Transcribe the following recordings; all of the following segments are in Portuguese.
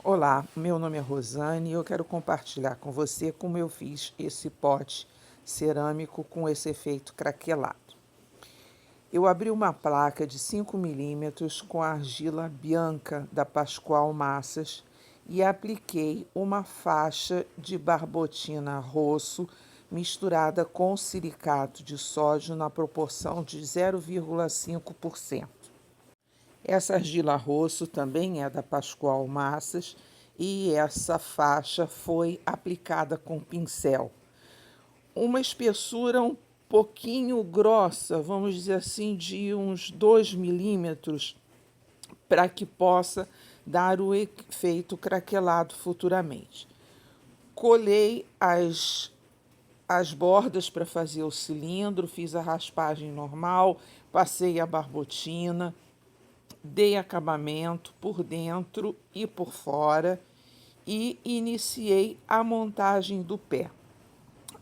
Olá, meu nome é Rosane e eu quero compartilhar com você como eu fiz esse pote cerâmico com esse efeito craquelado. Eu abri uma placa de 5 milímetros com argila Bianca da Pascoal Massas e apliquei uma faixa de barbotina rosso misturada com silicato de sódio na proporção de 0,5%. Essa argila rosso também é da Pascoal Massas e essa faixa foi aplicada com pincel. Uma espessura um pouquinho grossa, vamos dizer assim, de uns 2 milímetros, para que possa dar o efeito craquelado futuramente. Colei as bordas para fazer o cilindro, fiz a raspagem normal, passei a barbotina, dei acabamento por dentro e por fora e iniciei a montagem do pé.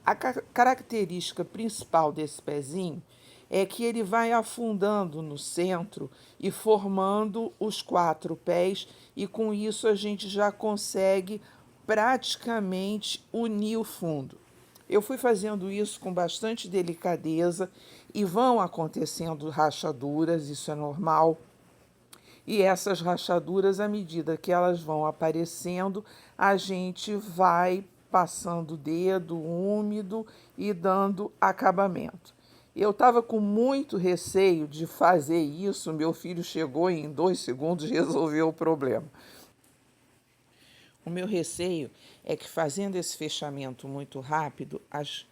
A característica principal desse pezinho é que ele vai afundando no centro e formando os 4 pés, e com isso a gente já consegue praticamente unir o fundo. Eu fui fazendo isso com bastante delicadeza e vão acontecendo rachaduras, isso é normal. E essas rachaduras, à medida que elas vão aparecendo, a gente vai passando o dedo úmido e dando acabamento. Eu estava com muito receio de fazer isso, meu filho chegou e em 2 segundos resolveu o problema. O meu receio é que, fazendo esse fechamento muito rápido, as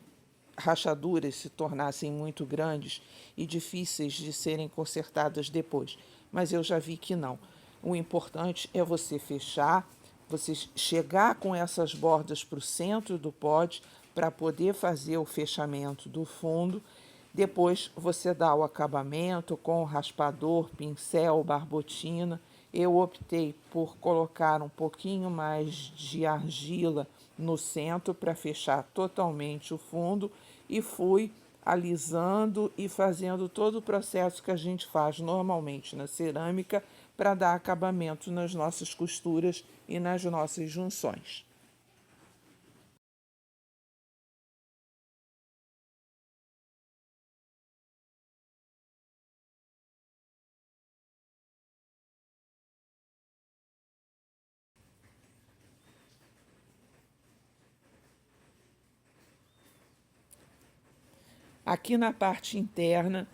rachaduras se tornassem muito grandes e difíceis de serem consertadas depois. Mas eu já vi que não. O importante é você fechar, você chegar com essas bordas para o centro do pote para poder fazer o fechamento do fundo. Depois você dá o acabamento com raspador, pincel, barbotina. Eu optei por colocar um pouquinho mais de argila no centro para fechar totalmente o fundo e fui alisando e fazendo todo o processo que a gente faz normalmente na cerâmica para dar acabamento nas nossas costuras e nas nossas junções. Aqui na parte interna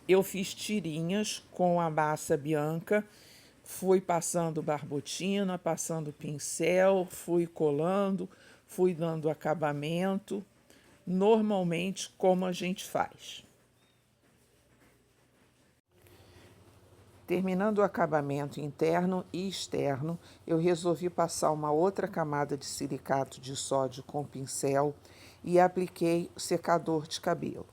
eu fiz tirinhas com a massa Bianca, fui passando barbotina, passando pincel, fui colando, fui dando acabamento, normalmente como a gente faz. Terminando o acabamento interno e externo, eu resolvi passar uma outra camada de silicato de sódio com pincel e apliquei o secador de cabelo.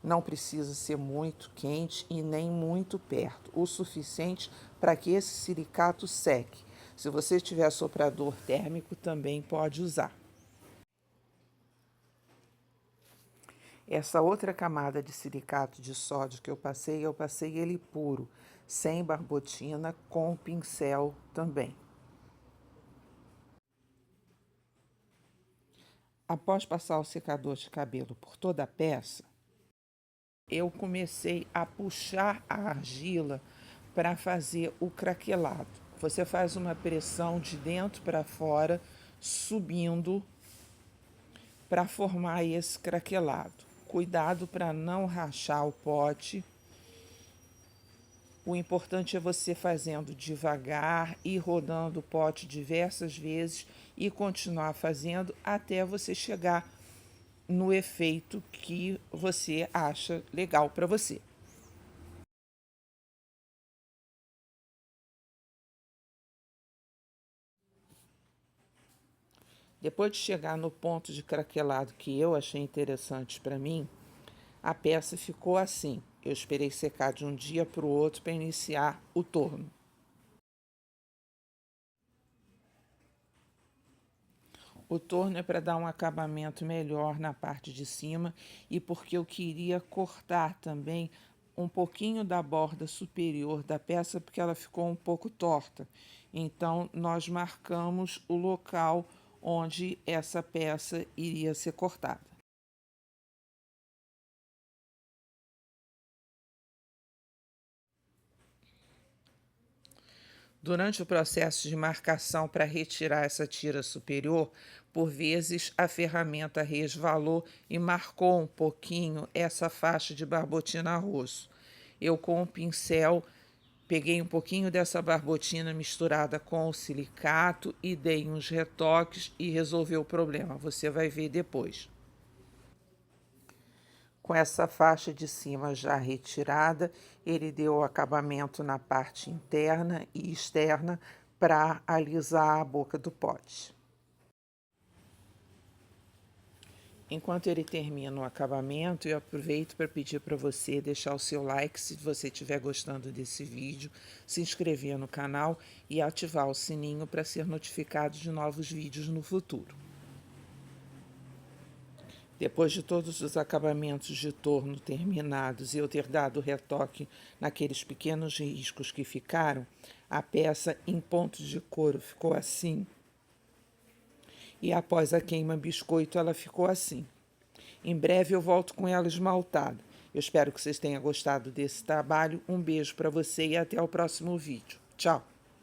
Não precisa ser muito quente e nem muito perto, o suficiente para que esse silicato seque. Se você tiver soprador térmico, também pode usar. Essa outra camada de silicato de sódio que eu passei ele puro, sem barbotina, com pincel também. Após passar o secador de cabelo por toda a peça, eu comecei a puxar a argila para fazer o craquelado. Você faz uma pressão de dentro para fora, subindo para formar esse craquelado. Cuidado para não rachar o pote. O importante é você fazendo devagar e rodando o pote diversas vezes e continuar fazendo até você chegar no efeito que você acha legal para você. Depois de chegar no ponto de craquelado que eu achei interessante para mim, a peça ficou assim. Eu esperei secar de um dia para o outro para iniciar o torno. O torno é para dar um acabamento melhor na parte de cima e porque eu queria cortar também um pouquinho da borda superior da peça porque ela ficou um pouco torta. Então, nós marcamos o local onde essa peça iria ser cortada. Durante o processo de marcação para retirar essa tira superior, por vezes a ferramenta resvalou e marcou um pouquinho essa faixa de barbotina rosso. Eu, com o pincel, peguei um pouquinho dessa barbotina misturada com o silicato e dei uns retoques e resolveu o problema. Você vai ver depois. Com essa faixa de cima já retirada, ele deu o acabamento na parte interna e externa para alisar a boca do pote. Enquanto ele termina o acabamento, eu aproveito para pedir para você deixar o seu like se você estiver gostando desse vídeo, se inscrever no canal e ativar o sininho para ser notificado de novos vídeos no futuro. Depois de todos os acabamentos de torno terminados e eu ter dado retoque naqueles pequenos riscos que ficaram, a peça em pontos de couro ficou assim. E após a queima biscoito, ela ficou assim. Em breve eu volto com ela esmaltada. Eu espero que vocês tenham gostado desse trabalho. Um beijo para você e até o próximo vídeo. Tchau!